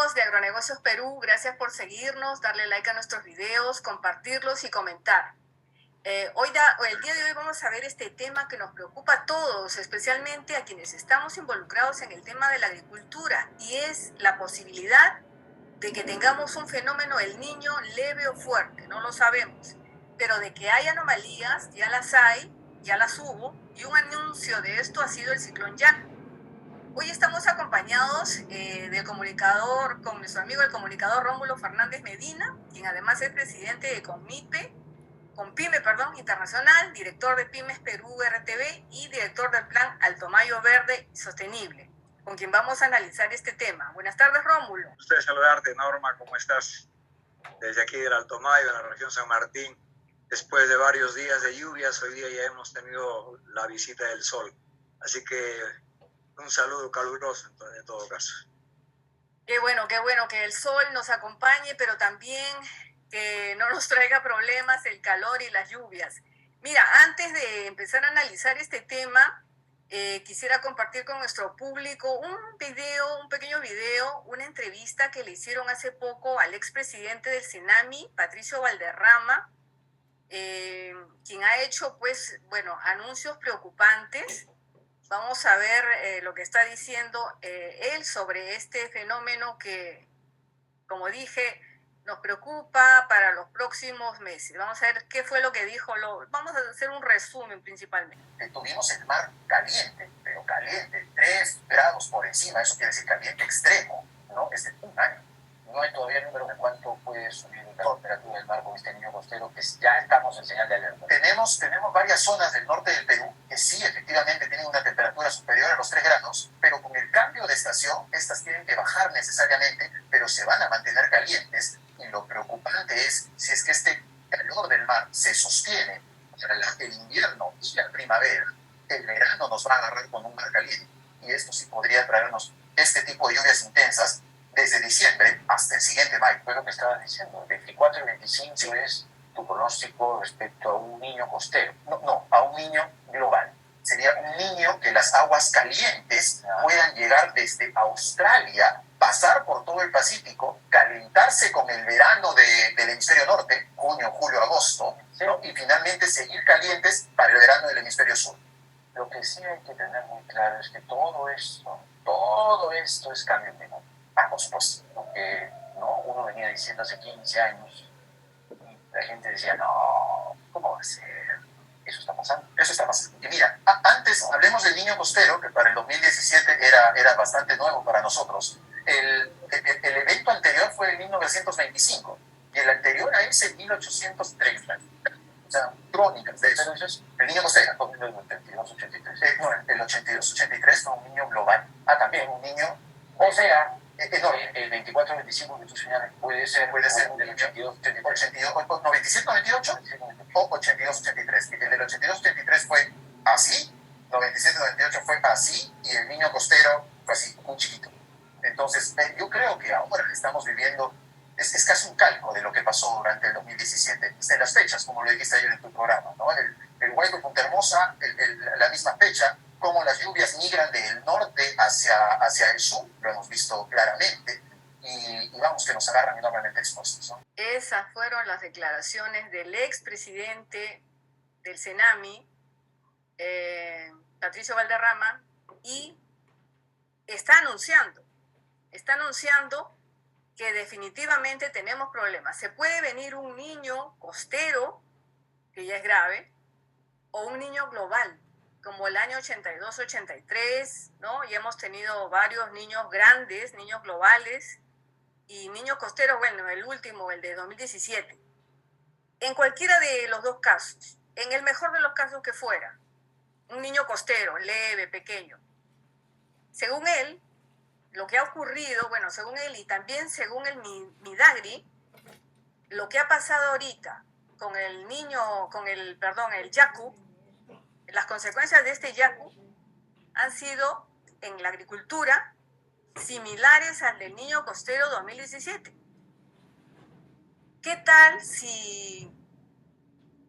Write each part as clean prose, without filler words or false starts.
amigos de Agronegocios Perú, gracias por seguirnos, darle like a nuestros videos, compartirlos y comentar. El día de hoy vamos a ver este tema que nos preocupa a todos, especialmente a quienes estamos involucrados en el tema de la agricultura, y es la posibilidad de que tengamos un fenómeno El Niño leve o fuerte, no lo sabemos, pero de que hay anomalías, ya las hay, ya las hubo, y un anuncio de esto ha sido el ciclón Yaku. Hoy estamos acompañados con nuestro amigo el comunicador Rómulo Fernández Medina, quien además es presidente de Compime Internacional, director de Pymes Perú RTV y director del plan Altomayo Verde y Sostenible, con quien vamos a analizar este tema. Buenas tardes, Rómulo. Gusto saludarte, Norma, ¿cómo estás? Desde aquí del Altomayo, en la región San Martín. Después de varios días de lluvias, hoy día ya hemos tenido la visita del sol. Así que un saludo caluroso en todo caso. Qué bueno que el sol nos acompañe, pero también que no nos traiga problemas el calor y las lluvias. Mira, antes de empezar a analizar este tema, quisiera compartir con nuestro público un pequeño video, una entrevista que le hicieron hace poco al expresidente del Senami, Patricio Valderrama, quien ha hecho, anuncios preocupantes. Vamos a ver lo que está diciendo él sobre este fenómeno que, como dije, nos preocupa para los próximos meses. Vamos a ver qué fue lo que dijo. Vamos a hacer un resumen principalmente. Tuvimos el mar caliente, pero caliente, 3 grados por encima, eso quiere decir caliente extremo, ¿no? Es de un año. No hay todavía número de cuánto puede subir la temperatura del mar con este niño costero, que ya estamos en señal de alerta. Tenemos varias zonas del norte del Perú que sí, efectivamente, tienen una temperatura superior a los 3 grados, pero con el cambio de estación, estas tienen que bajar necesariamente, pero se van a mantener calientes. Y lo preocupante es si es que este calor del mar se sostiene para el invierno y la primavera. El verano nos va a agarrar con un mar caliente, y esto sí podría traernos este tipo de lluvias intensas desde diciembre hasta el siguiente mayo. Fue lo que estabas diciendo, 24 y 25 sí. Es tu pronóstico respecto a un niño costero. No, a un niño global. Sería un niño que las aguas calientes puedan llegar desde Australia, pasar por todo el Pacífico, calentarse con el verano del hemisferio norte, junio, julio, agosto, sí, ¿no? Y finalmente seguir calientes para el verano del hemisferio sur. Lo que sí hay que tener muy claro es que todo esto es cambio climático. Por supuesto. Porque uno venía diciendo hace 15 años, y la gente decía, no, ¿cómo va a ser? Eso está pasando. Eso está pasando. Y mira, antes hablemos del niño costero, que para el 2017 era bastante nuevo para nosotros. El evento anterior fue en 1925, y el anterior a ese en 1830. O sea, crónicas de eso. El niño costero. El 82-83. El 82-83 fue un niño global. También un niño... O sea, el 24-25 que tú señalas puede ser del 82-88, no, 27-98 o 82-83. El del 82-83 fue así, 97-98 fue así, y el niño costero fue así, muy chiquito. Entonces, yo creo que ahora estamos viviendo, es casi un calco de lo que pasó durante el 2017. En las fechas, como lo dijiste ayer en tu programa, ¿no? El Huayco Punta Hermosa, la misma fecha, cómo las lluvias migran del norte hacia el sur, lo hemos visto claramente, y vamos, que nos agarran enormemente expuestos, ¿no? Esas fueron las declaraciones del expresidente del Senami, Patricio Valderrama, y está anunciando que definitivamente tenemos problemas. Se puede venir un niño costero, que ya es grave, o un niño global, como el año 82-83, ¿no? Y hemos tenido varios niños grandes, niños globales, y niños costeros, el último, el de 2017. En cualquiera de los dos casos, en el mejor de los casos que fuera, un niño costero, leve, pequeño. Según él, lo que ha ocurrido, según él y también según el Midagri, lo que ha pasado ahorita con el Yaku, las consecuencias de este Yaku han sido en la agricultura similares al del niño costero 2017. ¿Qué tal si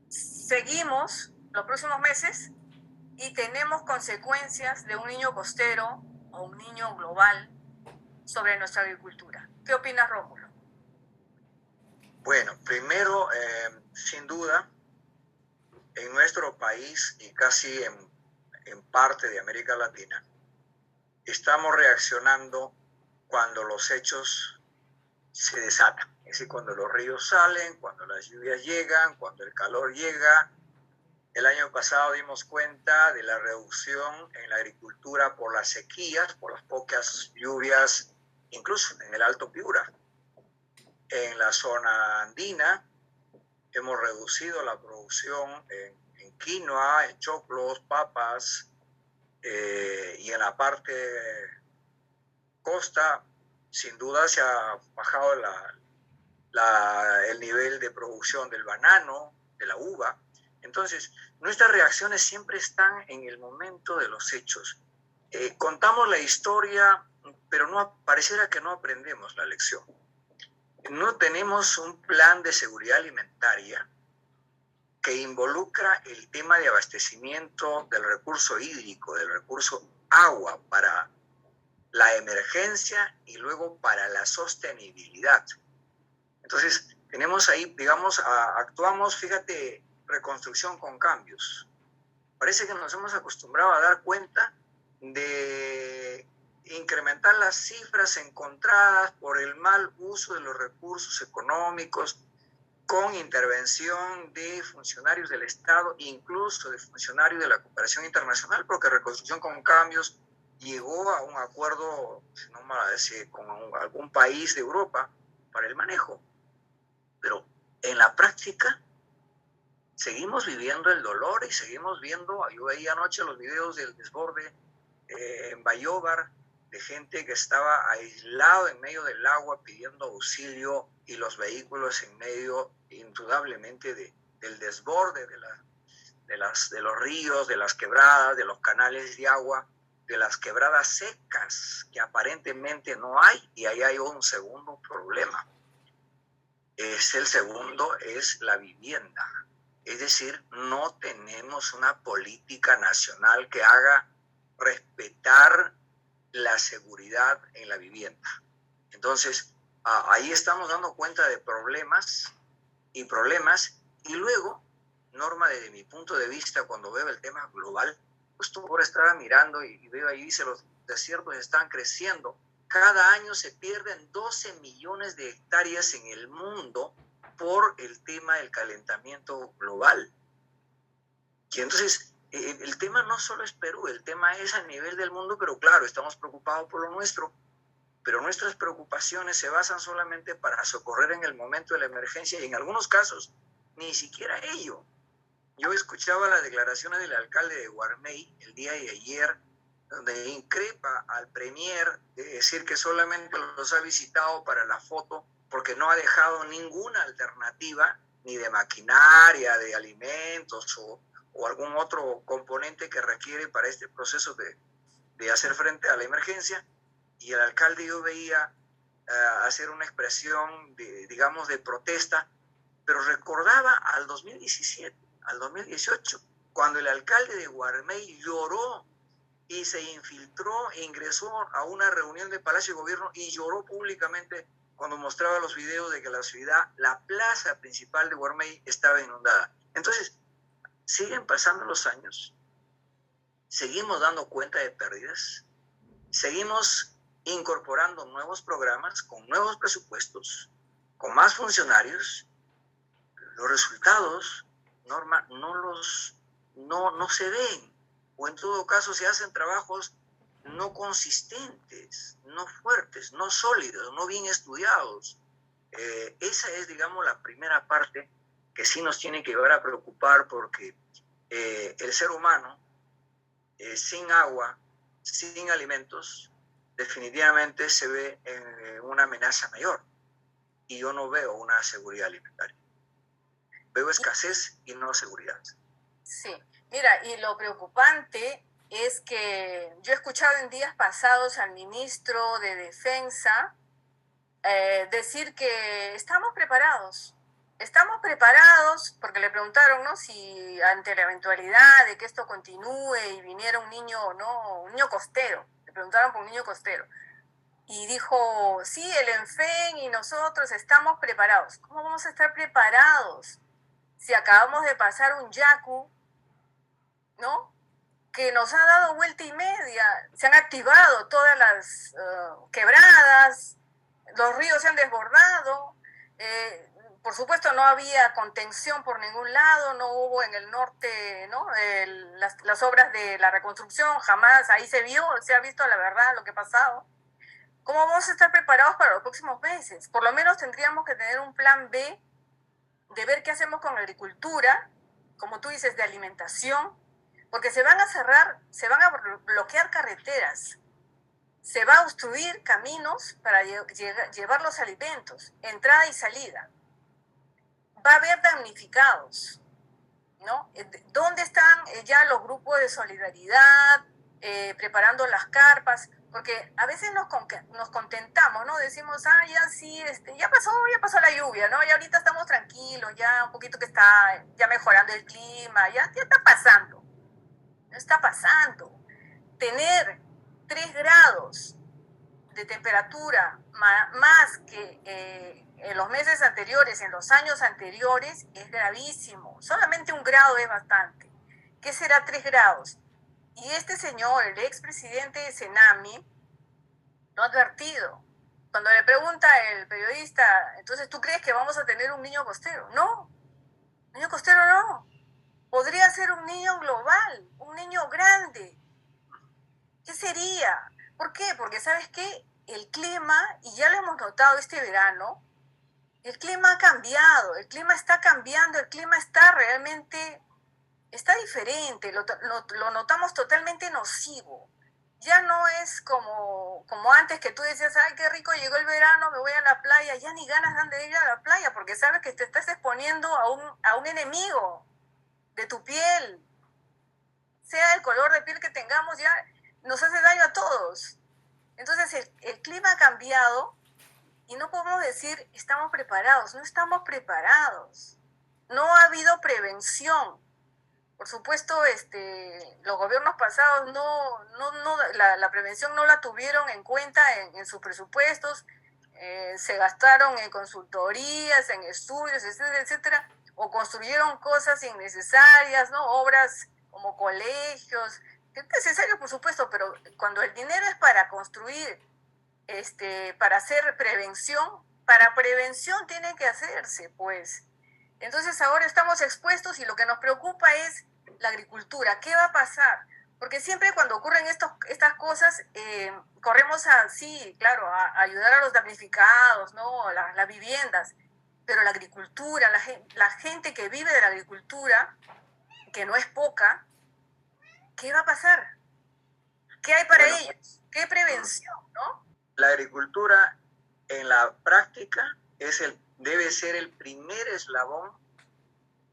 seguimos los próximos meses y tenemos consecuencias de un niño costero o un niño global sobre nuestra agricultura? ¿Qué opinas, Rómulo? Bueno, primero, sin duda, en nuestro país y casi en parte de América Latina, estamos reaccionando cuando los hechos se desatan. Es decir, cuando los ríos salen, cuando las lluvias llegan, cuando el calor llega. El año pasado dimos cuenta de la reducción en la agricultura por las sequías, por las pocas lluvias, incluso en el Alto Piura. En la zona andina hemos reducido la producción en quinoa, en choclos, papas, y en la parte costa, sin duda se ha bajado el nivel de producción del banano, de la uva. Entonces, nuestras reacciones siempre están en el momento de los hechos. Contamos la historia, pero pareciera que no aprendemos la lección. No tenemos un plan de seguridad alimentaria que involucra el tema de abastecimiento del recurso hídrico, del recurso agua para la emergencia y luego para la sostenibilidad. Entonces, tenemos ahí, digamos, actuamos, fíjate, reconstrucción con cambios. Parece que nos hemos acostumbrado a dar cuenta de incrementar las cifras encontradas por el mal uso de los recursos económicos, con intervención de funcionarios del Estado, incluso de funcionarios de la cooperación internacional, porque Reconstrucción con Cambios llegó a un acuerdo, no me va a decir, con algún país de Europa para el manejo. Pero en la práctica seguimos viviendo el dolor y seguimos viendo, yo veía anoche los videos del desborde en Bayóvar, de gente que estaba aislado en medio del agua pidiendo auxilio y los vehículos en medio, indudablemente, del desborde de los ríos, de las quebradas, de los canales de agua, de las quebradas secas que aparentemente no hay. Y ahí hay un segundo problema. El segundo es la vivienda. Es decir, no tenemos una política nacional que haga respetar la seguridad en la vivienda. Entonces, ahí estamos dando cuenta de problemas, y luego, Norma, desde mi punto de vista, cuando veo el tema global, justo ahora estaba mirando y veo ahí, dice, los desiertos están creciendo. Cada año se pierden 12 millones de hectáreas en el mundo por el tema del calentamiento global. Y entonces, el tema no solo es Perú, el tema es a nivel del mundo, pero claro, estamos preocupados por lo nuestro, pero nuestras preocupaciones se basan solamente para socorrer en el momento de la emergencia y en algunos casos ni siquiera ello. Yo escuchaba las declaraciones del alcalde de Guarmey el día de ayer, donde increpa al premier de decir que solamente los ha visitado para la foto porque no ha dejado ninguna alternativa, ni de maquinaria, de alimentos o algún otro componente que requiere para este proceso de hacer frente a la emergencia. Y el alcalde, yo veía hacer una expresión de protesta, pero recordaba al 2017, al 2018, cuando el alcalde de Guarmey lloró y se infiltró e ingresó a una reunión de Palacio de Gobierno y lloró públicamente cuando mostraba los videos de que la plaza principal de Guarmey estaba inundada. Entonces, siguen pasando los años, seguimos dando cuenta de pérdidas, seguimos incorporando nuevos programas con nuevos presupuestos, con más funcionarios. Los resultados, Norma, no se ven, o en todo caso se hacen trabajos no consistentes, no fuertes, no sólidos, no bien estudiados. Esa es, digamos, la primera parte que sí nos tiene que llevar a preocupar, porque el ser humano sin agua, sin alimentos, definitivamente se ve en una amenaza mayor. Y yo no veo una seguridad alimentaria. Veo escasez y no seguridad. Sí, mira, y lo preocupante es que yo he escuchado en días pasados al ministro de Defensa decir que estamos preparados porque le preguntaron, ¿no?, si ante la eventualidad de que esto continúe y viniera un niño, ¿no?, un niño costero, le preguntaron por un niño costero, y dijo, sí, el ENFEN y nosotros estamos preparados. ¿Cómo vamos a estar preparados si acabamos de pasar un Yaku, ¿no?, que nos ha dado vuelta y media? Se han activado todas las quebradas, los ríos se han desbordado, por supuesto no había contención por ningún lado, no hubo en el norte, ¿no?, las obras de la reconstrucción, jamás ahí se ha visto la verdad lo que ha pasado. ¿Cómo vamos a estar preparados para los próximos meses? Por lo menos tendríamos que tener un plan B de ver qué hacemos con la agricultura, como tú dices, de alimentación, porque se van a cerrar, se van a bloquear carreteras, se va a obstruir caminos para llevar los alimentos, entrada y salida. Va a haber damnificados, ¿no? ¿Dónde están ya los grupos de solidaridad, preparando las carpas? Porque a veces nos contentamos, ¿no? Decimos, ya sí, ya pasó la lluvia, ¿no? Y ahorita estamos tranquilos, ya un poquito que está ya mejorando el clima, ya está pasando. No está pasando. Tener 3 grados de temperatura más que en los meses anteriores, en los años anteriores, es gravísimo. Solamente 1 grado es bastante. ¿Qué será 3 grados? Y este señor, el expresidente de Senami, lo ha advertido. Cuando le pregunta el periodista, entonces, ¿tú crees que vamos a tener un niño costero? No, niño costero no. Podría ser un niño global, un niño grande. ¿Qué sería? ¿Por qué? Porque, ¿sabes qué? El clima, y ya lo hemos notado este verano, el clima ha cambiado, el clima está cambiando, el clima está realmente, está diferente, lo notamos totalmente nocivo. Ya no es como antes, que tú decías, ay, qué rico, llegó el verano, me voy a la playa. Ya ni ganas dan de ir a la playa, porque sabes que te estás exponiendo a un enemigo de tu piel. Sea el color de piel que tengamos, ya nos hace daño a todos. Entonces el clima ha cambiado y no podemos decir estamos preparados. No estamos preparados. No ha habido prevención. Por supuesto, los gobiernos pasados la prevención no la tuvieron en cuenta en sus presupuestos, se gastaron en consultorías, en estudios, etcétera, etcétera, o construyeron cosas innecesarias, ¿no? Obras como colegios, que es necesario, por supuesto, pero cuando el dinero es para construir, para hacer prevención, para prevención tiene que hacerse, pues. Entonces ahora estamos expuestos y lo que nos preocupa es la agricultura. ¿Qué va a pasar? Porque siempre cuando ocurren estas cosas, corremos sí, claro, a ayudar a los damnificados, ¿no? Las viviendas, pero la agricultura, la gente que vive de la agricultura, que no es poca, ¿qué va a pasar? ¿Qué hay para ellos? ¿Qué prevención, no? La agricultura en la práctica debe ser el primer eslabón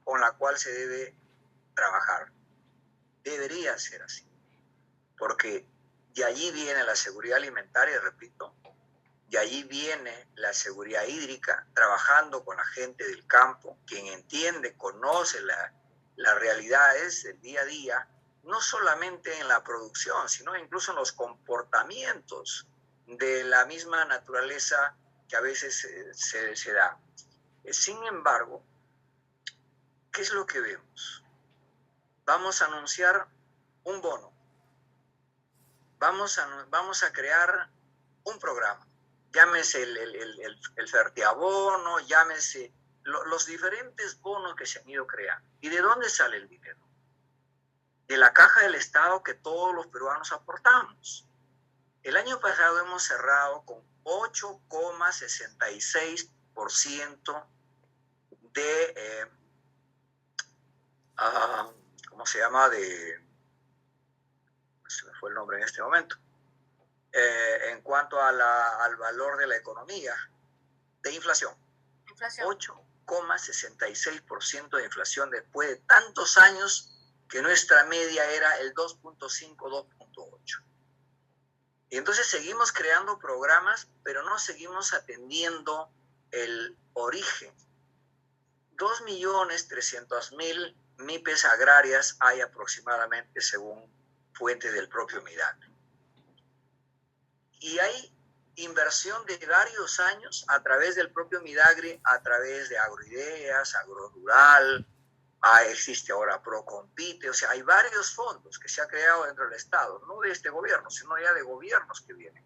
con la cual se debe trabajar. Debería ser así, porque de allí viene la seguridad alimentaria, repito, de allí viene la seguridad hídrica, trabajando con la gente del campo, quien entiende, conoce las realidades del día a día, no solamente en la producción, sino incluso en los comportamientos de la misma naturaleza que a veces se da. Sin embargo, ¿qué es lo que vemos? Vamos a anunciar un bono. Vamos a crear un programa. Llámese el Fertiabono, llámese los diferentes bonos que se han ido creando. ¿Y de dónde sale el dinero? De la caja del Estado que todos los peruanos aportamos. El año pasado hemos cerrado con 8,66% de, ¿cómo se llama? Se me fue el nombre en este momento. En cuanto al valor de la economía, de inflación. 8,66% de inflación después de tantos años que nuestra media era el 2.5, 2.8. Y entonces seguimos creando programas, pero no seguimos atendiendo el origen. 2.300.000 MIPES agrarias hay aproximadamente, según fuentes del propio MIDAC. Y hay inversión de varios años a través del propio Midagri, a través de Agroideas, Agrorural, existe ahora Procompite, o sea, hay varios fondos que se ha creado dentro del Estado, no de este gobierno, sino ya de gobiernos que vienen.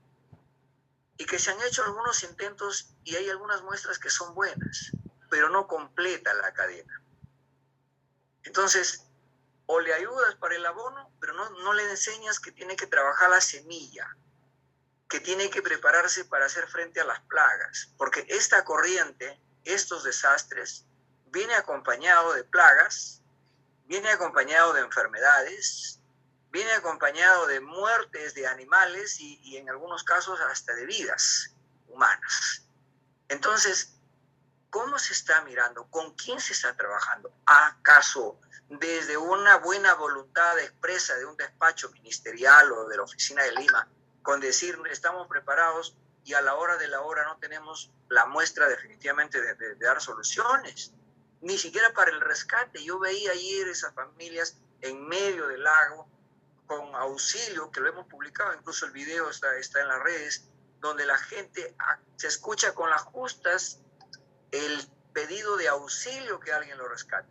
Y que se han hecho algunos intentos y hay algunas muestras que son buenas, pero no completa la cadena. Entonces, o le ayudas para el abono, pero no le enseñas que tiene que trabajar la semilla, que tiene que prepararse para hacer frente a las plagas, porque esta corriente, estos desastres, viene acompañado de plagas, viene acompañado de enfermedades, viene acompañado de muertes de animales y en algunos casos hasta de vidas humanas. Entonces, ¿cómo se está mirando? ¿Con quién se está trabajando? ¿Acaso desde una buena voluntad expresa de un despacho ministerial o de la oficina de Lima, con decir estamos preparados y a la hora de la hora no tenemos la muestra definitivamente de dar soluciones? Ni siquiera para el rescate. Yo veía ayer esas familias en medio del lago con auxilio, que lo hemos publicado, incluso el video está en las redes, donde la gente se escucha con las justas el pedido de auxilio que alguien lo rescate.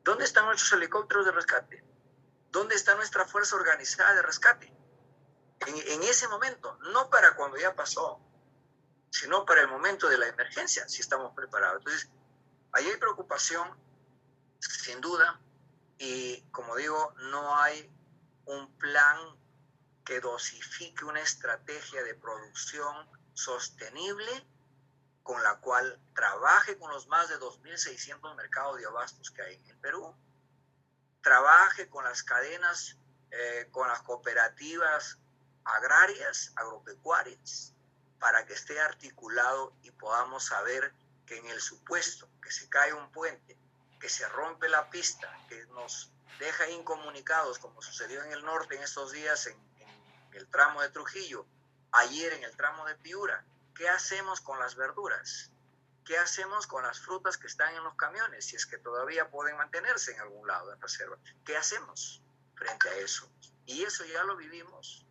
¿Dónde están nuestros helicópteros de rescate? ¿Dónde está nuestra fuerza organizada de rescate? En ese momento, no para cuando ya pasó, sino para el momento de la emergencia, si estamos preparados. Entonces, ahí hay preocupación, sin duda, y como digo, no hay un plan que dosifique una estrategia de producción sostenible con la cual trabaje con los más de 2.600 mercados de abastos que hay en el Perú, trabaje con las cadenas, con las cooperativas agrarias, agropecuarias, para que esté articulado y podamos saber que en el supuesto que se cae un puente, que se rompe la pista, que nos deja incomunicados, como sucedió en el norte en estos días, en el tramo de Trujillo, ayer en el tramo de Piura, ¿qué hacemos con las verduras? ¿Qué hacemos con las frutas que están en los camiones, si es que todavía pueden mantenerse en algún lado en reserva? ¿Qué hacemos frente a eso? Y eso ya lo vivimos,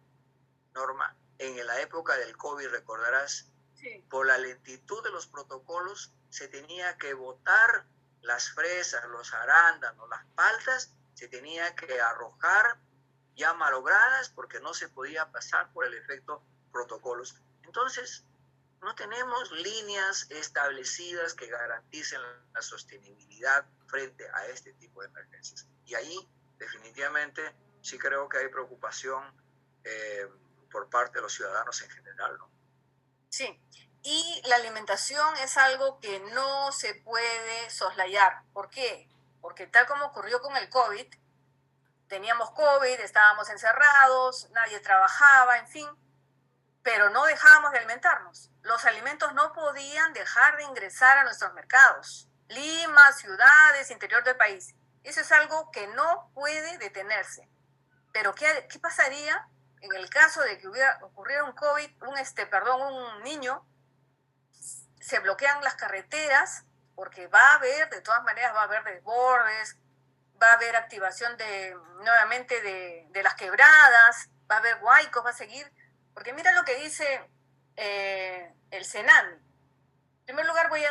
Norma, en la época del COVID, recordarás, sí. Por la lentitud de los protocolos, se tenía que botar las fresas, los arándanos, las paltas, se tenía que arrojar ya malogradas porque no se podía pasar por el efecto protocolos. Entonces, no tenemos líneas establecidas que garanticen la sostenibilidad frente a este tipo de emergencias. Y ahí, definitivamente, sí creo que hay preocupación por parte de los ciudadanos en general, ¿no? Sí, y la alimentación es algo que no se puede soslayar. ¿Por qué? Porque tal como ocurrió con el COVID, teníamos COVID, estábamos encerrados, nadie trabajaba, en fin, pero no dejábamos de alimentarnos. Los alimentos no podían dejar de ingresar a nuestros mercados. Lima, ciudades, interior del país. Eso es algo que no puede detenerse. Pero ¿qué pasaría en el caso de que ocurriera un COVID, un niño? Se bloquean las carreteras porque de todas maneras va a haber desbordes, va a haber activación nuevamente de las quebradas, va a haber huaicos, va a seguir. Porque mira lo que dice el Senami. En primer lugar voy a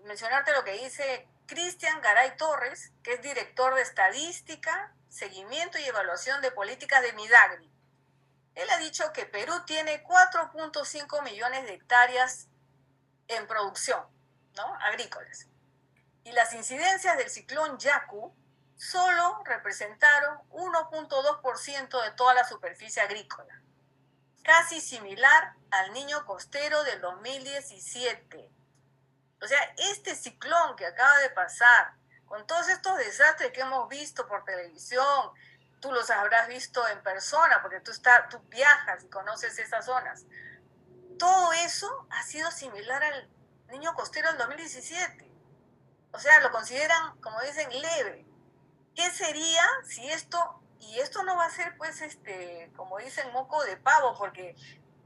mencionarte lo que dice Cristian Garay Torres, que es director de Estadística, Seguimiento y Evaluación de Políticas de Midagri. Él ha dicho que Perú tiene 4.5 millones de hectáreas en producción, ¿no?, agrícolas. Y las incidencias del ciclón Yaku solo representaron 1.2% de toda la superficie agrícola, casi similar al Niño Costero del 2017. O sea, este ciclón que acaba de pasar, con todos estos desastres que hemos visto por televisión, tú los habrás visto en persona, porque tú viajas y conoces esas zonas. Todo eso ha sido similar al Niño Costero del 2017. O sea, lo consideran, como dicen, leve. ¿Qué sería si esto no va a ser, pues, como dicen, moco de pavo? Porque,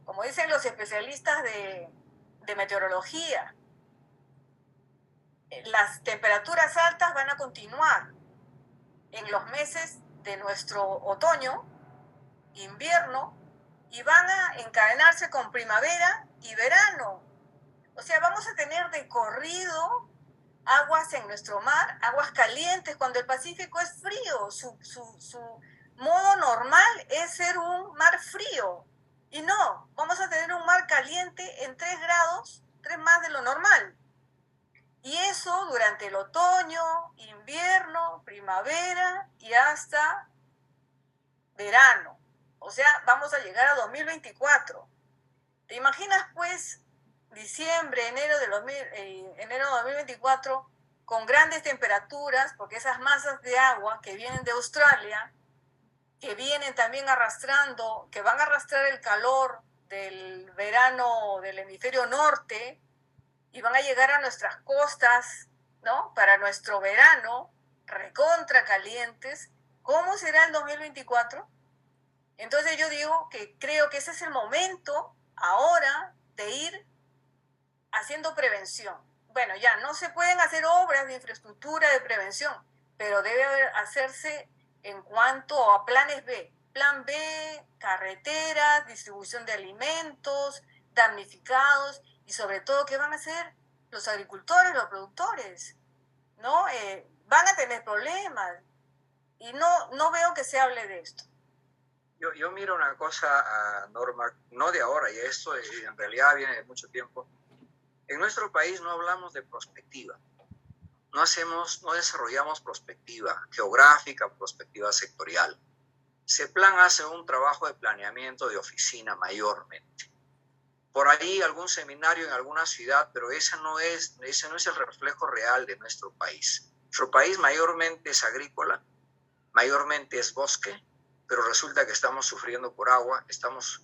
como dicen los especialistas de meteorología, las temperaturas altas van a continuar en los meses de nuestro otoño, invierno y van a encadenarse con primavera y verano. O sea, vamos a tener de corrido aguas en nuestro mar, aguas calientes, cuando el Pacífico es frío. Su modo normal es ser un mar frío. Y no, vamos a tener un mar caliente en 3 grados, 3 más de lo normal. Y eso durante el otoño, invierno, primavera y hasta verano. O sea, vamos a llegar a 2024. ¿Te imaginas, pues, diciembre, enero de 2024, con grandes temperaturas, porque esas masas de agua que vienen de Australia, que vienen también arrastrando, que van a arrastrar el calor del verano del hemisferio norte y van a llegar a nuestras costas, ¿no? Para nuestro verano, recontra calientes? ¿Cómo será el 2024? Entonces yo digo que creo que ese es el momento ahora de ir haciendo prevención. Bueno, ya no se pueden hacer obras de infraestructura de prevención, pero debe hacerse en cuanto a planes B. Plan B, carreteras, distribución de alimentos, damnificados y sobre todo, ¿qué van a hacer los agricultores, los productores? ¿No? Van a tener problemas y no veo que se hable de esto. Yo miro una cosa, Norma, no de ahora, y esto en realidad viene de mucho tiempo. En nuestro país no hablamos de prospectiva, no desarrollamos prospectiva geográfica, prospectiva sectorial. CEPLAN hace un trabajo de planeamiento de oficina mayormente. Por ahí algún seminario en alguna ciudad, pero ese no es el reflejo real de nuestro país. Nuestro país mayormente es agrícola, mayormente es bosque, pero resulta que estamos sufriendo por agua, estamos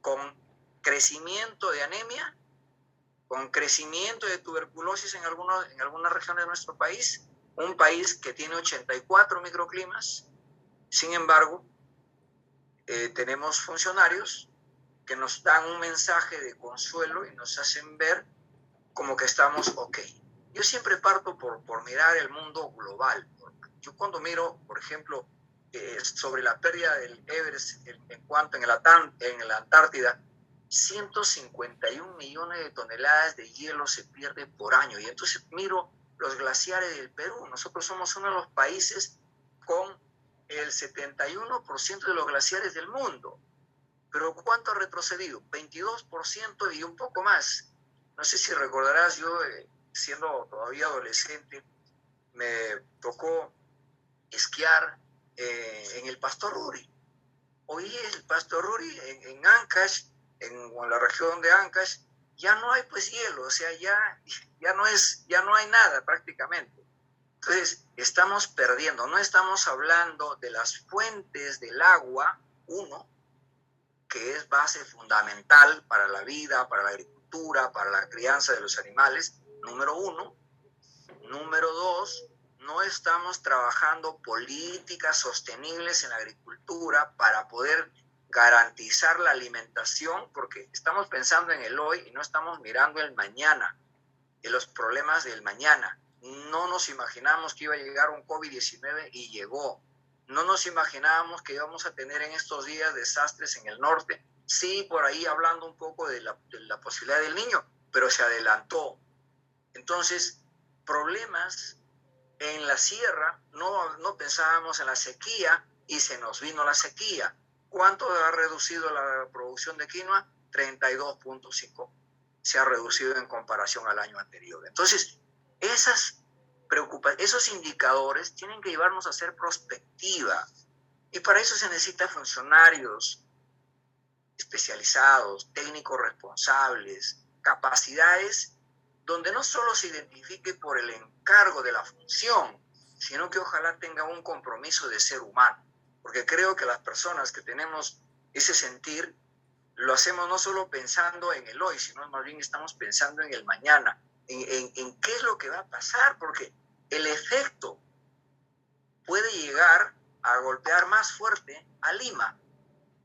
con crecimiento de anemia, con crecimiento de tuberculosis en algunas regiones de nuestro país, un país que tiene 84 microclimas. Sin embargo, tenemos funcionarios que nos dan un mensaje de consuelo y nos hacen ver como que estamos ok. Yo siempre parto por mirar el mundo global. Yo cuando miro, por ejemplo, sobre la pérdida del Everest en cuanto en la Antártida, 151 millones de toneladas de hielo se pierde por año. Y entonces miro los glaciares del Perú. Nosotros somos uno de los países con el 71% de los glaciares del mundo. Pero ¿cuánto ha retrocedido? 22% y un poco más. No sé si recordarás, yo siendo todavía adolescente, me tocó esquiar en el Pasto Ruri. Hoy el Pasto Ruri en Ancash, en la región de Ancash, ya no hay pues hielo, o sea, ya no hay nada prácticamente. Entonces, estamos perdiendo, no estamos hablando de las fuentes del agua, que es base fundamental para la vida, para la agricultura, para la crianza de los animales, número 1. Número 2, no estamos trabajando políticas sostenibles en la agricultura para poder garantizar la alimentación, porque estamos pensando en el hoy y no estamos mirando el mañana, en los problemas del mañana. No nos imaginamos que iba a llegar un COVID-19 y llegó. No nos imaginábamos que íbamos a tener en estos días desastres en el norte. Sí, por ahí hablando un poco de la posibilidad del Niño, pero se adelantó. Entonces, problemas en la sierra, no pensábamos en la sequía y se nos vino la sequía. ¿Cuánto ha reducido la producción de quinoa? 32.5. Se ha reducido en comparación al año anterior. Entonces, esos indicadores tienen que llevarnos a hacer prospectiva. Y para eso se necesitan funcionarios especializados, técnicos responsables, capacidades donde no solo se identifique por el encargo de la función, sino que ojalá tenga un compromiso de ser humano. Porque creo que las personas que tenemos ese sentir, lo hacemos no solo pensando en el hoy, sino más bien estamos pensando en el mañana, en qué es lo que va a pasar, porque el efecto puede llegar a golpear más fuerte a Lima,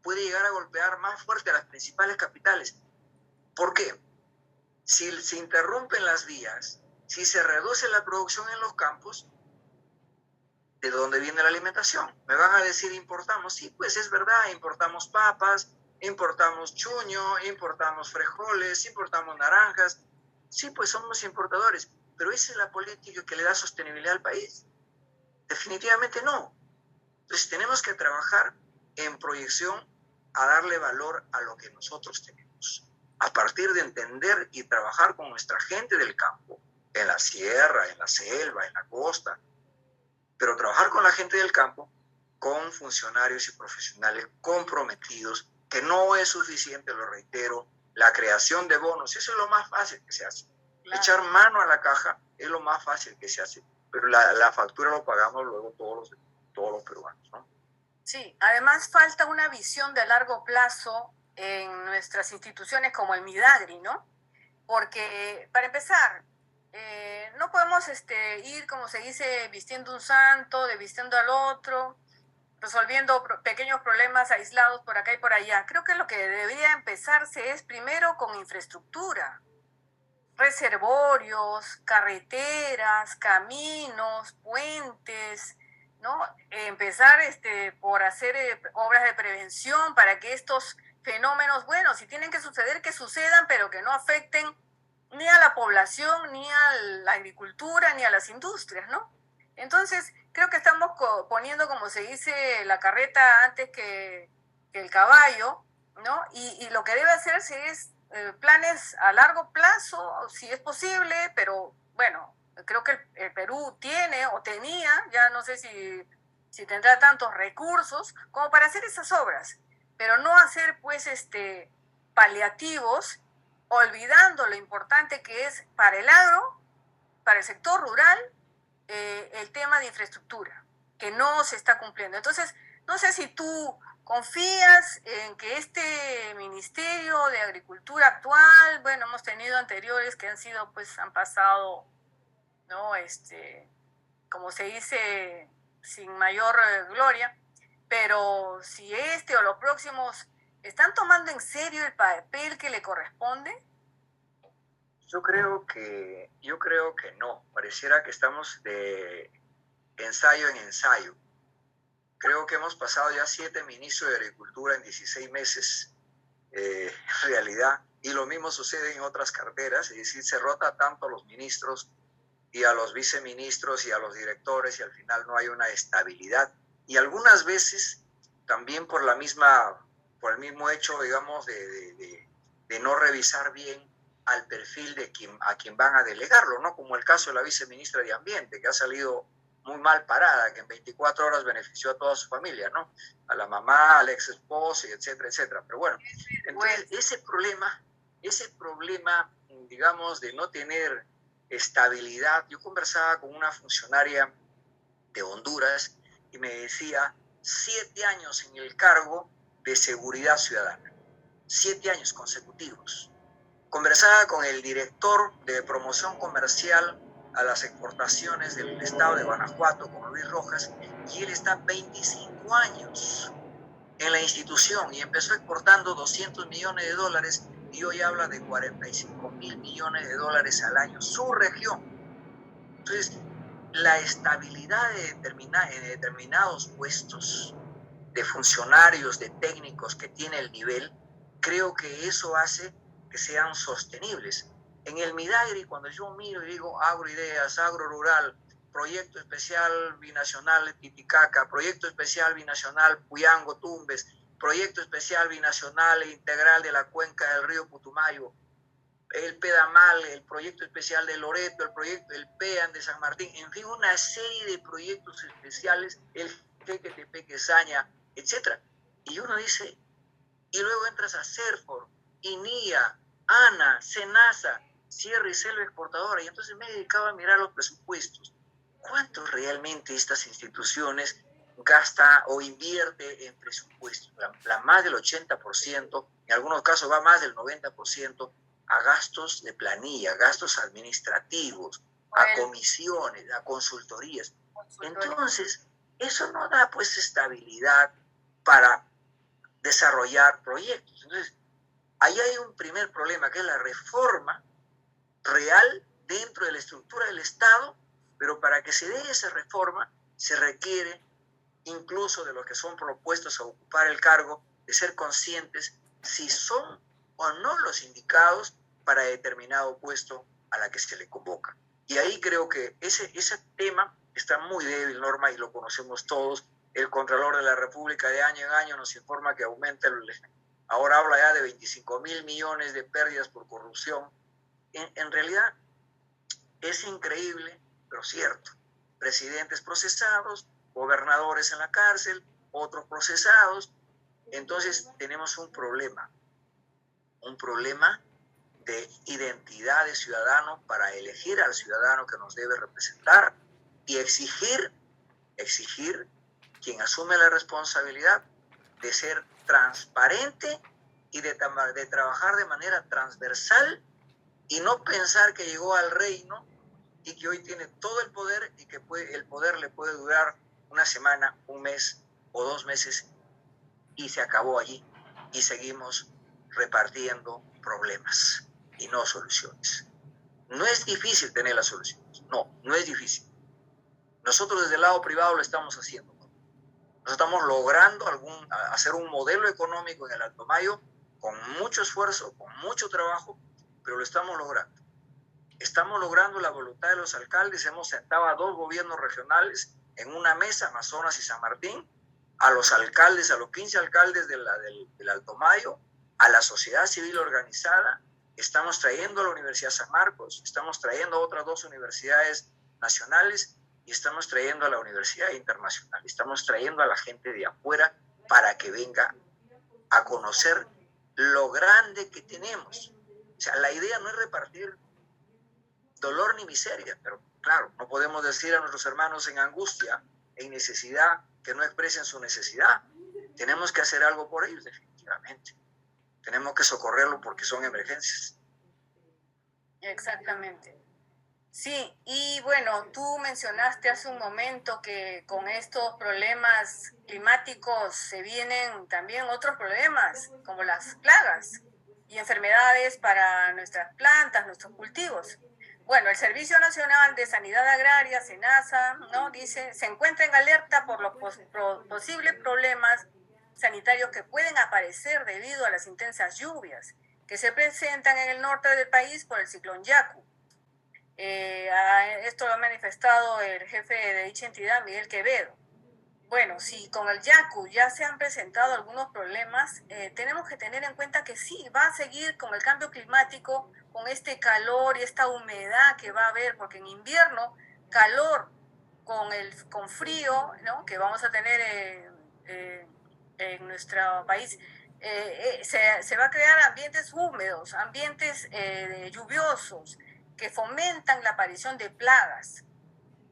puede llegar a golpear más fuerte a las principales capitales. ¿Por qué? Si se interrumpen las vías, si se reduce la producción en los campos, ¿de dónde viene la alimentación? Me van a decir, importamos. Sí, pues es verdad, importamos papas, importamos chuño, importamos frijoles, importamos naranjas. Sí, pues somos importadores, pero ¿esa es la política que le da sostenibilidad al país? Definitivamente no. Entonces tenemos que trabajar en proyección a darle valor a lo que nosotros tenemos, a partir de entender y trabajar con nuestra gente del campo, en la sierra, en la selva, en la costa, pero trabajar con la gente del campo, con funcionarios y profesionales comprometidos, que no es suficiente, lo reitero, la creación de bonos, eso es lo más fácil que se hace. Claro. Echar mano a la caja es lo más fácil que se hace, pero la factura lo pagamos luego todos los peruanos, ¿no? Sí, además falta una visión de largo plazo en nuestras instituciones como el Midagri, ¿no? Porque, para empezar, no podemos ir, como se dice, vistiendo un santo, vistiendo al otro, resolviendo pequeños problemas aislados por acá y por allá. Creo que lo que debería empezarse es primero con infraestructura, reservorios, carreteras, caminos, puentes, ¿no? Empezar por hacer obras de prevención para que estos fenómenos, bueno, si tienen que suceder, que sucedan, pero que no afecten ni a la población, ni a la agricultura, ni a las industrias, ¿no? Entonces, creo que estamos poniendo, como se dice, la carreta antes que el caballo, ¿no? Y lo que debe hacerse es planes a largo plazo, si es posible, pero bueno, creo que el Perú tiene o tenía, ya no sé si tendrá tantos recursos como para hacer esas obras, pero no hacer pues paliativos, olvidando lo importante que es para el agro, para el sector rural, el tema de infraestructura, que no se está cumpliendo. Entonces, no sé si tú confías en que este Ministerio de Agricultura actual, bueno, hemos tenido anteriores que han sido, pues, han pasado, ¿no? Como se dice, sin mayor gloria, pero si o los próximos están tomando en serio el papel que le corresponde. Yo creo que no. Pareciera que estamos de ensayo en ensayo. Creo que hemos pasado ya 7 ministros de Agricultura en 16 meses, en realidad, y lo mismo sucede en otras carteras, es decir, se rota tanto a los ministros y a los viceministros y a los directores y al final no hay una estabilidad. Y algunas veces también por el mismo hecho, digamos, de no revisar bien al perfil de a quien van a delegarlo, ¿no? Como el caso de la viceministra de Ambiente, que ha salido muy mal parada, que en 24 horas benefició a toda su familia, ¿no? A la mamá, al ex esposo, etcétera, etcétera. Pero bueno, entonces ese problema, digamos, de no tener estabilidad. Yo conversaba con una funcionaria de Honduras y me decía 7 años en el cargo de seguridad ciudadana, 7 años consecutivos. Conversaba con el director de promoción comercial a las exportaciones del estado de Guanajuato, con Luis Rojas, y él está 25 años en la institución y empezó exportando $200 millones y hoy habla de $45,000 millones al año, su región. Entonces, la estabilidad en determinados puestos de funcionarios, de técnicos que tiene el nivel, creo que eso hace que sean sostenibles. En el Midagri, cuando yo miro y digo agroideas, agro rural, proyecto especial binacional Titicaca, proyecto especial binacional Puyango, Tumbes, proyecto especial binacional e integral de la cuenca del río Putumayo, el Pedamal, el proyecto especial de Loreto, el proyecto del PEAN de San Martín, en fin, una serie de proyectos especiales, el Jequetepeque, Saña, etc. Y uno dice, y luego entras a CERFOR, INIA, ANA, SENASA, Sierra y Selva Exportadora, y entonces me he dedicado a mirar los presupuestos. ¿Cuánto realmente estas instituciones gasta o invierte en presupuestos? Más del 80%, en algunos casos va más del 90%, a gastos de planilla, gastos administrativos, a comisiones, a consultorías. Entonces, eso no da pues estabilidad para desarrollar proyectos. Entonces, ahí hay un primer problema, que es la reforma real dentro de la estructura del Estado, pero para que se dé esa reforma se requiere, incluso de los que son propuestos a ocupar el cargo, de ser conscientes si son o no los indicados para determinado puesto a la que se le convoca. Y ahí creo que ese tema está muy débil, Norma, y lo conocemos todos. El Contralor de la República de año en año nos informa que aumenta, ahora habla ya de 25.000 millones de pérdidas por corrupción. En realidad es increíble, pero cierto. Presidentes procesados, gobernadores en la cárcel, otros procesados. Entonces tenemos un problema de identidad de ciudadano para elegir al ciudadano que nos debe representar y exigir quien asume la responsabilidad de ser transparente y de trabajar de manera transversal y no pensar que llegó al reino y que hoy tiene todo el poder y que el poder le puede durar una semana, un mes o 2 meses y se acabó allí y seguimos repartiendo problemas y no soluciones. No es difícil tener las soluciones, no es difícil. Nosotros desde el lado privado lo estamos haciendo. Nosotros estamos logrando hacer un modelo económico en el Alto Mayo con mucho esfuerzo, con mucho trabajo, pero lo estamos logrando. Estamos logrando la voluntad de los alcaldes. Hemos sentado a 2 gobiernos regionales en una mesa, Amazonas y San Martín, a los alcaldes, a los 15 alcaldes del Alto Mayo, a la sociedad civil organizada. Estamos trayendo a la Universidad San Marcos, estamos trayendo a otras 2 universidades nacionales y estamos trayendo a la Universidad Internacional. Estamos trayendo a la gente de afuera para que venga a conocer lo grande que tenemos. O sea, la idea no es repartir dolor ni miseria, pero claro, no podemos decir a nuestros hermanos en angustia, en necesidad, que no expresen su necesidad. Tenemos que hacer algo por ellos, definitivamente. Tenemos que socorrerlos porque son emergencias. Exactamente. Sí, y bueno, tú mencionaste hace un momento que con estos problemas climáticos se vienen también otros problemas, como las plagas y enfermedades para nuestras plantas, nuestros cultivos. Bueno, el Servicio Nacional de Sanidad Agraria, SENASA, ¿no? Dice, se encuentra en alerta por los posibles problemas sanitarios que pueden aparecer debido a las intensas lluvias que se presentan en el norte del país por el ciclón Yaku. Esto lo ha manifestado el jefe de dicha entidad, Miguel Quevedo. Bueno, si con el Yaku ya se han presentado algunos problemas, tenemos que tener en cuenta que sí, va a seguir con el cambio climático, con este calor y esta humedad que va a haber, porque en invierno, calor con frío, ¿no? Que vamos a tener en nuestro país, se va a crear ambientes húmedos, ambientes lluviosos, que fomentan la aparición de plagas.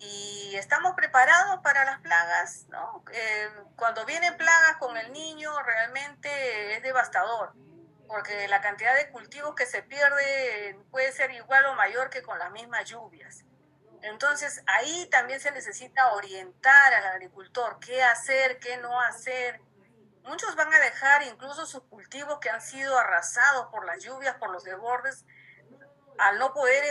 Y estamos preparados para las plagas, ¿no? Cuando vienen plagas con el niño realmente es devastador, porque la cantidad de cultivos que se pierde puede ser igual o mayor que con las mismas lluvias. Entonces ahí también se necesita orientar al agricultor qué hacer, qué no hacer. Muchos van a dejar incluso sus cultivos que han sido arrasados por las lluvias, por los desbordes, al no poder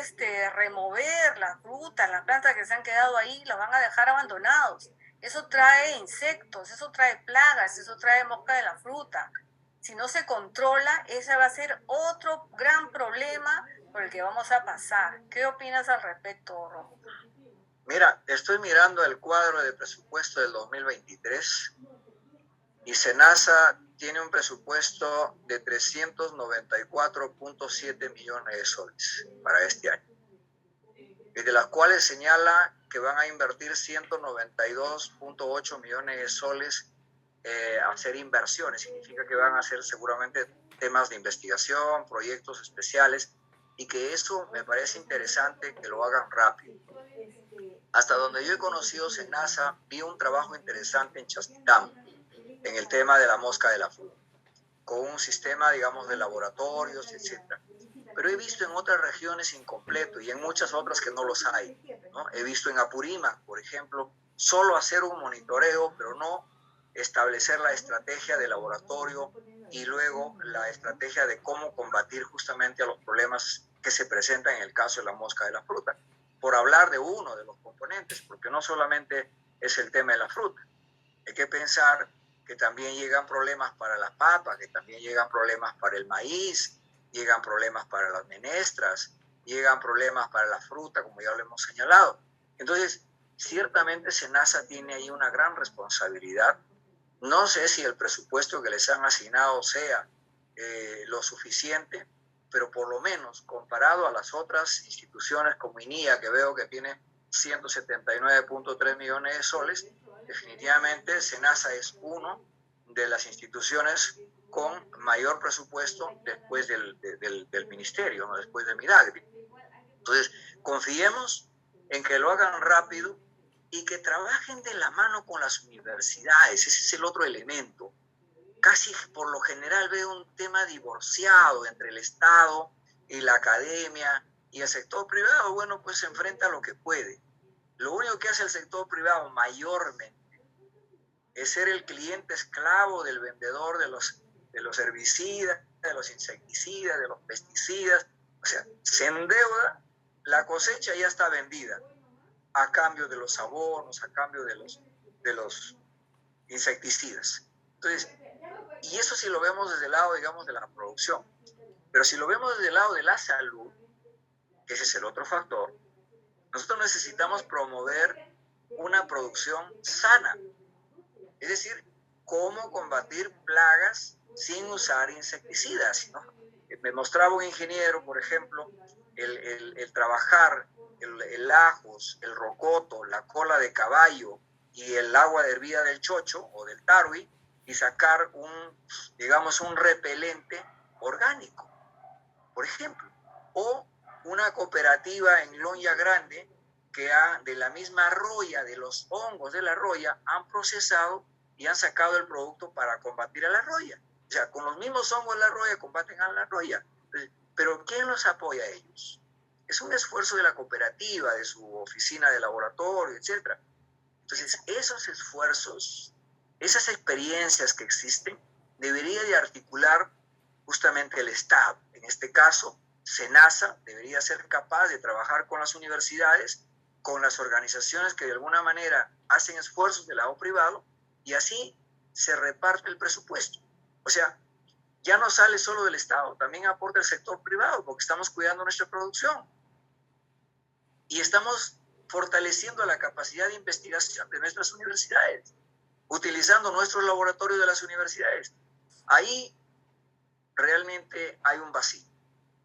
remover las frutas, las plantas que se han quedado ahí, las van a dejar abandonados. Eso trae insectos, eso trae plagas, eso trae mosca de la fruta. Si no se controla, ese va a ser otro gran problema por el que vamos a pasar. ¿Qué opinas al respecto, Rómulo? Mira, estoy mirando el cuadro de presupuesto del 2023 y SENASA tiene un presupuesto de 394.7 millones de soles para este año, y de las cuales señala que van a invertir 192.8 millones de soles a hacer inversiones. Significa que van a hacer seguramente temas de investigación, proyectos especiales, y que eso me parece interesante que lo hagan rápido. Hasta donde yo he conocido SENASA, vi un trabajo interesante en Chasquitán, en el tema de la mosca de la fruta, con un sistema, digamos, de laboratorios, etc. Pero he visto en otras regiones incompleto y en muchas otras que no los hay, ¿no? He visto en Apurímac, por ejemplo, solo hacer un monitoreo, pero no establecer la estrategia de laboratorio y luego la estrategia de cómo combatir justamente a los problemas que se presentan en el caso de la mosca de la fruta, por hablar de uno de los componentes, porque no solamente es el tema de la fruta. Hay que pensar que también llegan problemas para la papa, que también llegan problemas para el maíz, llegan problemas para las menestras, llegan problemas para la fruta, como ya lo hemos señalado. Entonces, ciertamente SENASA tiene ahí una gran responsabilidad. No sé si el presupuesto que les han asignado sea lo suficiente, pero por lo menos comparado a las otras instituciones como INIA, que veo que tiene 179.3 millones de soles, definitivamente SENASA es uno de las instituciones con mayor presupuesto después del ministerio, ¿no? Después de Midagri. Entonces, confiemos en que lo hagan rápido y que trabajen de la mano con las universidades. Ese es el otro elemento. Casi por lo general veo un tema divorciado entre el Estado y la academia, y el sector privado, bueno, pues se enfrenta a lo que puede. Lo único que hace el sector privado mayormente es ser el cliente esclavo del vendedor de los herbicidas, de los insecticidas, de los pesticidas. O sea, se endeuda, la cosecha ya está vendida a cambio de los abonos, a cambio de los insecticidas. Entonces, y eso si lo vemos desde el lado, digamos, de la producción. Pero si lo vemos desde el lado de la salud, que ese es el otro factor, nosotros necesitamos promover una producción sana. Es decir, cómo combatir plagas sin usar insecticidas, ¿no? Me mostraba un ingeniero, por ejemplo, el trabajar el ajos, el rocoto, la cola de caballo y el agua de hervida del chocho o del tarwi y sacar un repelente orgánico, por ejemplo. O una cooperativa en Lonya Grande que de la misma roya, de los hongos de la roya, han procesado y han sacado el producto para combatir a la roya. O sea, con los mismos hongos de la roya combaten a la roya. Pero ¿quién los apoya a ellos? Es un esfuerzo de la cooperativa, de su oficina de laboratorio, etc. Entonces, esos esfuerzos, esas experiencias que existen, debería de articular justamente el Estado. En este caso, SENASA debería ser capaz de trabajar con las universidades, con las organizaciones que de alguna manera hacen esfuerzos del lado privado, y así se reparte el presupuesto. O sea, ya no sale solo del Estado, también aporta el sector privado, porque estamos cuidando nuestra producción. Y estamos fortaleciendo la capacidad de investigación de nuestras universidades, utilizando nuestros laboratorios de las universidades. Ahí realmente hay un vacío.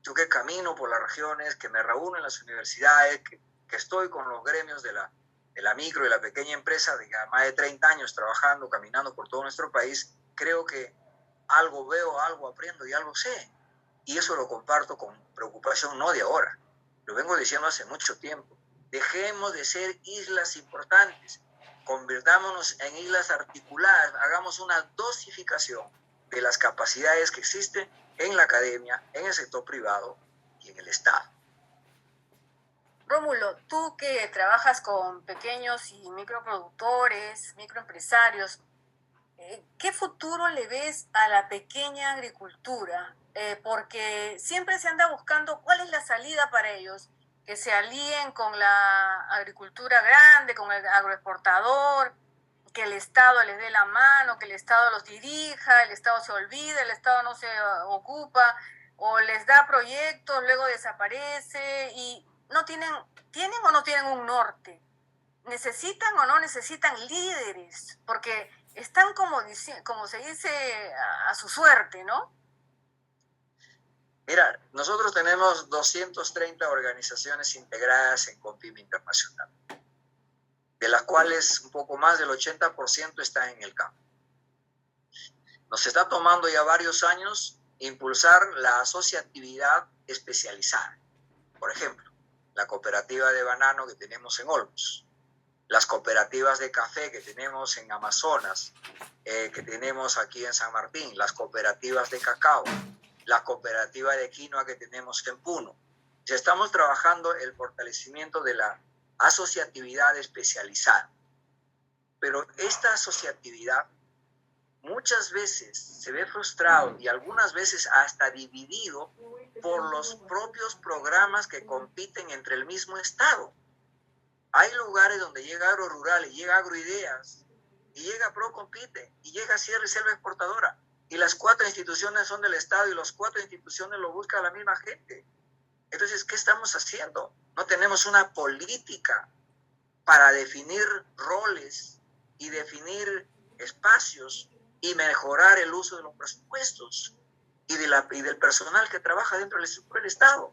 Yo que camino por las regiones, que me reúno en las universidades, que estoy con los gremios de la micro y la pequeña empresa, de más de 30 años trabajando, caminando por todo nuestro país, creo que algo veo, algo aprendo y algo sé. Y eso lo comparto con preocupación, no de ahora. Lo vengo diciendo hace mucho tiempo. Dejemos de ser islas importantes, convirtámonos en islas articuladas, hagamos una dosificación de las capacidades que existen en la academia, en el sector privado y en el Estado. Rómulo, tú que trabajas con pequeños y microproductores, microempresarios, ¿qué futuro le ves a la pequeña agricultura? Porque siempre se anda buscando cuál es la salida para ellos, que se alíen con la agricultura grande, con el agroexportador, que el Estado les dé la mano, que el Estado los dirija, el Estado se olvida, el Estado no se ocupa, o les da proyectos, luego desaparece y no tienen o no tienen un norte. ¿Necesitan o no necesitan líderes? Porque están como se dice a su suerte, ¿no? Mira, nosotros tenemos 230 organizaciones integradas en CONPYME Internacional, de las cuales un poco más del 80% están en el campo. Nos está tomando ya varios años impulsar la asociatividad especializada. Por ejemplo, la cooperativa de banano que tenemos en Olmos, las cooperativas de café que tenemos en Amazonas, que tenemos aquí en San Martín, las cooperativas de cacao, la cooperativa de quinoa que tenemos en Puno. Ya estamos trabajando el fortalecimiento de la asociatividad especializada. Pero esta asociatividad muchas veces se ve frustrado y algunas veces hasta dividido por los propios programas que compiten entre el mismo Estado. Hay lugares donde llega Agro Rural y llega Agroideas y llega Procompite, y llega Sierra y Selva Exportadora, y las 4 instituciones son del Estado, y las 4 instituciones lo busca la misma gente. Entonces, ¿qué estamos haciendo? No tenemos una política para definir roles y definir espacios y mejorar el uso de los presupuestos y del personal que trabaja dentro del Estado.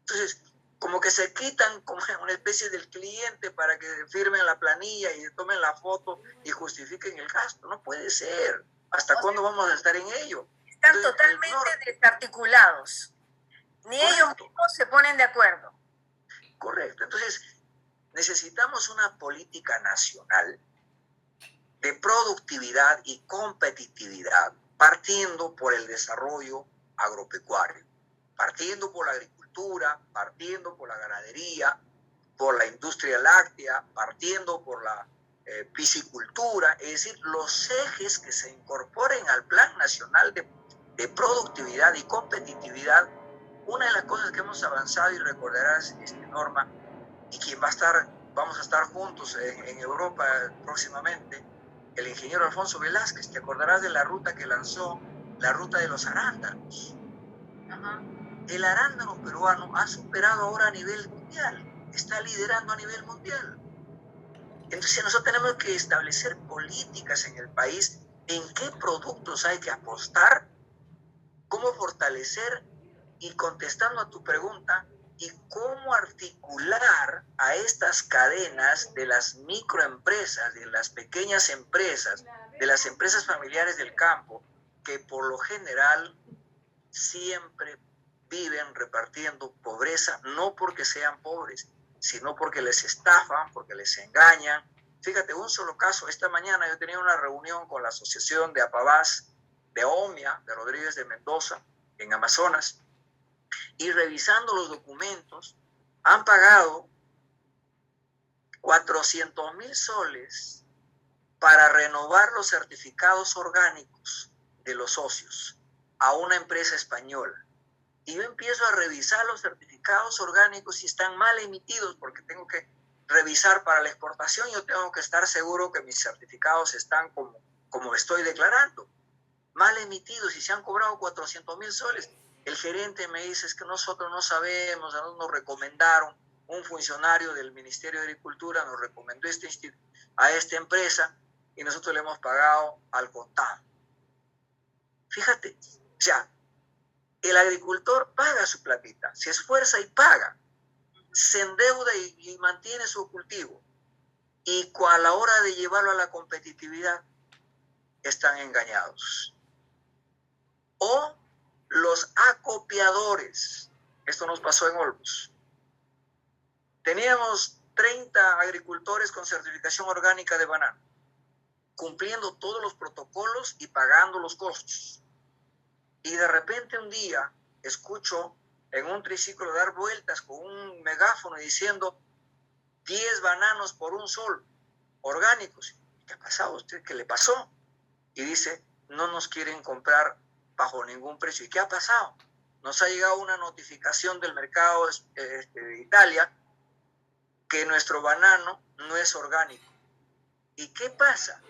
Entonces, como que se quitan como una especie del cliente para que firmen la planilla y tomen la foto y justifiquen el gasto. No puede ser. ¿Hasta cuándo vamos a estar en ello? Están totalmente desarticulados. Ni ellos mismos se ponen de acuerdo. Correcto. Entonces, necesitamos una política nacional de productividad y competitividad, partiendo por el desarrollo agropecuario, partiendo por la agricultura, partiendo por la ganadería, por la industria láctea, partiendo por la piscicultura, es decir, los ejes que se incorporen al Plan Nacional de Productividad y Competitividad. Una de las cosas que hemos avanzado, y recordarás, Norma, y quien vamos a estar juntos en Europa próximamente, el ingeniero Alfonso Velázquez, te acordarás de la ruta que lanzó, la ruta de los arándanos. Ajá. El arándano peruano ha superado ahora a nivel mundial, está liderando a nivel mundial. Entonces nosotros tenemos que establecer políticas en el país en qué productos hay que apostar, cómo fortalecer, y contestando a tu pregunta, y cómo articular a estas cadenas de las microempresas, de las pequeñas empresas, de las empresas familiares del campo, que por lo general siempre viven repartiendo pobreza, no porque sean pobres, sino porque les estafan, porque les engañan. Fíjate, un solo caso, esta mañana yo tenía una reunión con la Asociación de Apavás, de OMIA, de Rodríguez de Mendoza, en Amazonas, y revisando los documentos, han pagado 400.000 soles para renovar los certificados orgánicos de los socios a una empresa española. Y yo empiezo a revisar los certificados orgánicos y están mal emitidos, porque tengo que revisar para la exportación. Yo tengo que estar seguro que mis certificados están como estoy declarando. Mal emitidos, y se han cobrado 400.000 soles. El gerente me dice, es que nosotros no sabemos, nos recomendaron, un funcionario del Ministerio de Agricultura nos recomendó a esta empresa, y nosotros le hemos pagado al contado. Fíjate, ya, el agricultor paga su platita, se esfuerza y paga, se endeuda y mantiene su cultivo, y a la hora de llevarlo a la competitividad están engañados. O los acopiadores. Esto nos pasó en Olmos. Teníamos 30 agricultores con certificación orgánica de banano, cumpliendo todos los protocolos y pagando los costos. Y de repente un día escucho en un triciclo dar vueltas con un megáfono diciendo 10 bananos por un sol, orgánicos. ¿Qué ha pasado? ¿Usted qué le pasó? Y dice, no nos quieren comprar bajo ningún precio. ¿Y qué ha pasado? Nos ha llegado una notificación del mercado de Italia que nuestro banano no es orgánico. ¿Y qué pasa?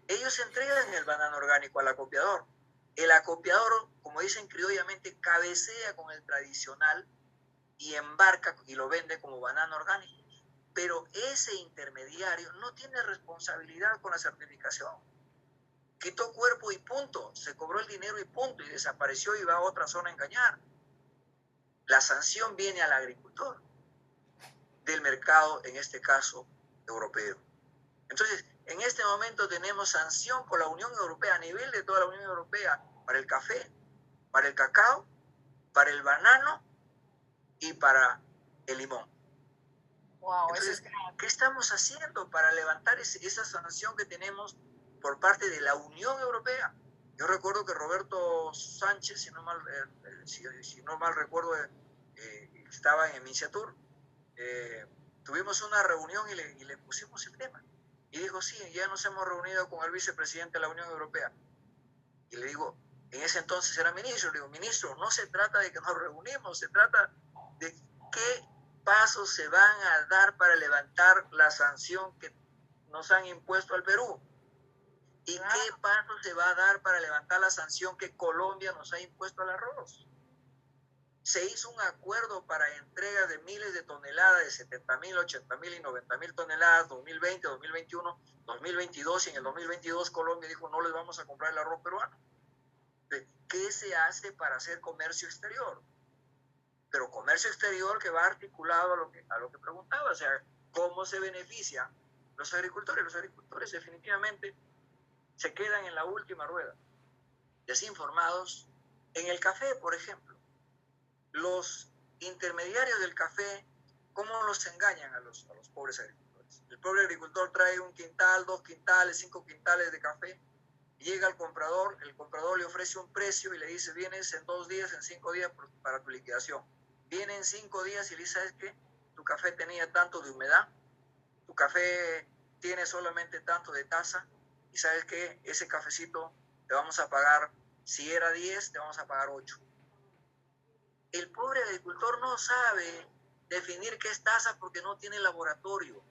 Ellos entregan el banano orgánico al acopiador. El acopiador, como dicen criollamente, cabecea con el tradicional y embarca y lo vende como banano orgánico. Pero ese intermediario no tiene responsabilidad con la certificación. Quitó cuerpo y punto, se cobró el dinero y punto, y desapareció y va a otra zona a engañar. La sanción viene al agricultor del mercado, en este caso europeo. Entonces, en este momento tenemos sanción por la Unión Europea, a nivel de toda la Unión Europea, para el café, para el cacao, para el banano y para el limón. Wow, entonces, ¿qué estamos haciendo para levantar esa sanción que tenemos por parte de la Unión Europea? Yo recuerdo que Roberto Sánchez, si no mal recuerdo, estaba en Minciatur, tuvimos una reunión y le pusimos el tema. Y dijo, sí, ya nos hemos reunido con el vicepresidente de la Unión Europea. Y le digo, en ese entonces era ministro, le digo, ministro, no se trata de que nos reunimos, se trata de qué pasos se van a dar para levantar la sanción que nos han impuesto al Perú. ¿Y qué paso se va a dar para levantar la sanción que Colombia nos ha impuesto al arroz? Se hizo un acuerdo para entrega de miles de toneladas, de 70.000, 80.000 y 90.000 toneladas, 2020, 2021, 2022, y en el 2022 Colombia dijo no les vamos a comprar el arroz peruano. ¿Qué se hace para hacer comercio exterior? Pero comercio exterior que va articulado a lo que preguntaba, o sea, ¿cómo se benefician los agricultores? Los agricultores definitivamente se quedan en la última rueda, desinformados. En el café, por ejemplo, los intermediarios del café, ¿cómo los engañan a los pobres agricultores? El pobre agricultor trae 1 quintal, 2 quintales, 5 quintales de café, llega al comprador, el comprador le ofrece un precio y le dice, vienes en 2 días, en 5 días para tu liquidación. Viene en 5 días y le dice, ¿sabes qué? Tu café tenía tanto de humedad, tu café tiene solamente tanto de taza, y ¿sabes qué? Ese cafecito te vamos a pagar, si era 10, te vamos a pagar 8. El pobre agricultor no sabe definir qué es taza porque no tiene laboratorio,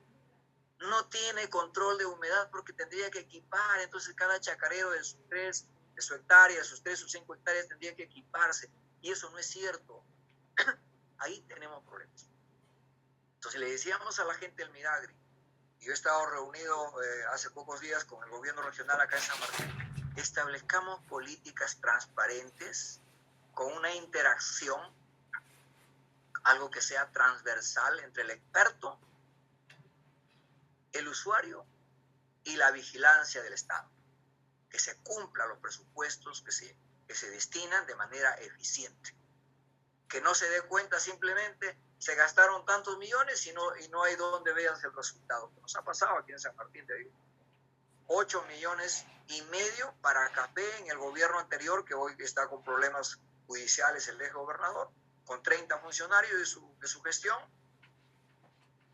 no tiene control de humedad porque tendría que equipar, entonces cada chacarero de su hectárea, de sus 3 o 5 hectáreas tendría que equiparse, y eso no es cierto. Ahí tenemos problemas. Entonces le decíamos a la gente del Midagri, y yo he estado reunido hace pocos días con el gobierno regional acá en San Martín, establezcamos políticas transparentes con una interacción, algo que sea transversal entre el experto, el usuario y la vigilancia del Estado. Que se cumplan los presupuestos que se destinan de manera eficiente. Que no se dé cuenta simplemente se gastaron tantos millones y no hay donde veas el resultado. Nos ha pasado aquí en San Martín de Dios. 8,5 millones para café en el gobierno anterior, que hoy está con problemas judiciales el ex gobernador, con 30 funcionarios de su gestión.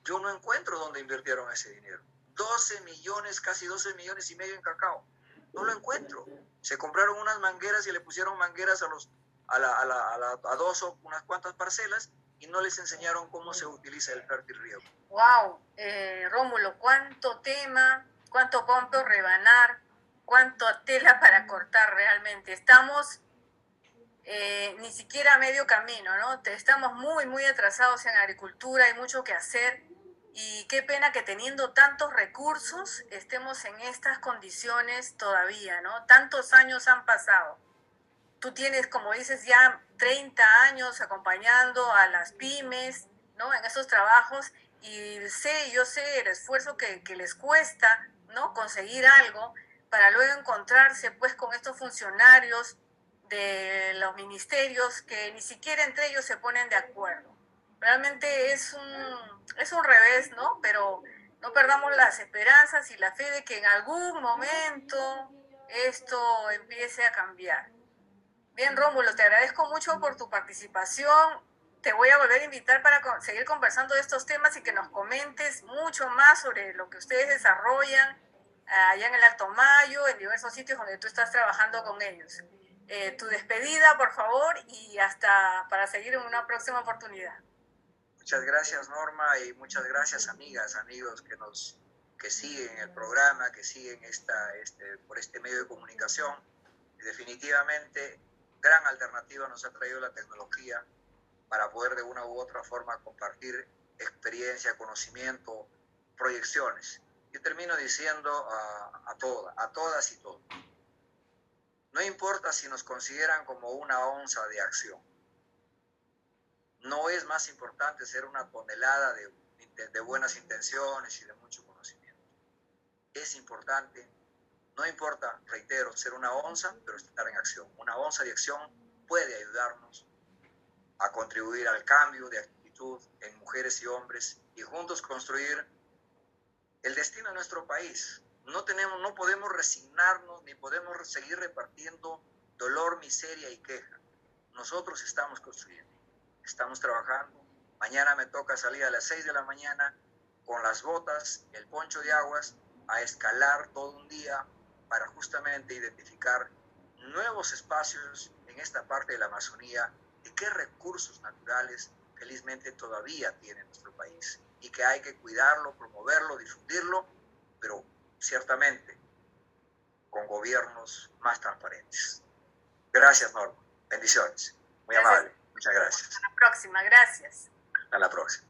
Yo no encuentro dónde invirtieron ese dinero. 12 millones, casi 12,5 millones en cacao. No lo encuentro. Se compraron unas mangueras y le pusieron mangueras a dos o unas cuantas parcelas y no les enseñaron cómo se utiliza el fértil riego. Wow, Rómulo, cuánto tema, cuánto punto rebanar, cuánto tela para cortar realmente. Estamos ni siquiera a medio camino, ¿no? Estamos muy, muy atrasados en agricultura, hay mucho que hacer, y qué pena que teniendo tantos recursos estemos en estas condiciones todavía, ¿no? Tantos años han pasado. Tú tienes, como dices, ya 30 años acompañando a las pymes, ¿no? En esos trabajos, y yo sé el esfuerzo que les cuesta, ¿no? Conseguir algo para luego encontrarse pues con estos funcionarios de los ministerios que ni siquiera entre ellos se ponen de acuerdo. Realmente es un revés, ¿no? Pero no perdamos las esperanzas y la fe de que en algún momento esto empiece a cambiar. Bien, Rómulo, te agradezco mucho por tu participación. Te voy a volver a invitar para seguir conversando de estos temas y que nos comentes mucho más sobre lo que ustedes desarrollan allá en el Alto Mayo, en diversos sitios donde tú estás trabajando con ellos. Tu despedida, por favor, y hasta para seguir en una próxima oportunidad. Muchas gracias, Norma, y muchas gracias, amigas, amigos que siguen el programa, que siguen por este medio de comunicación. Y definitivamente, gran alternativa nos ha traído la tecnología para poder de una u otra forma compartir experiencia, conocimiento, proyecciones. Yo termino diciendo a todas y todos, no importa si nos consideran como una onza de acción, no es más importante ser una tonelada de buenas intenciones y de mucho conocimiento. Es importante, no importa, reitero, ser una onza, pero estar en acción. Una onza de acción puede ayudarnos a contribuir al cambio de actitud en mujeres y hombres y juntos construir el destino de nuestro país. No podemos resignarnos ni podemos seguir repartiendo dolor, miseria y queja. Nosotros estamos construyendo, estamos trabajando. Mañana me toca salir a las 6 de la mañana con las botas, el poncho de aguas, a escalar todo un día para justamente identificar nuevos espacios en esta parte de la Amazonía y qué recursos naturales felizmente todavía tiene nuestro país y que hay que cuidarlo, promoverlo, difundirlo, pero ciertamente con gobiernos más transparentes. Gracias, Norma. Bendiciones. Muy Gracias. amable. Muchas gracias. Hasta la próxima. Gracias. Hasta la próxima.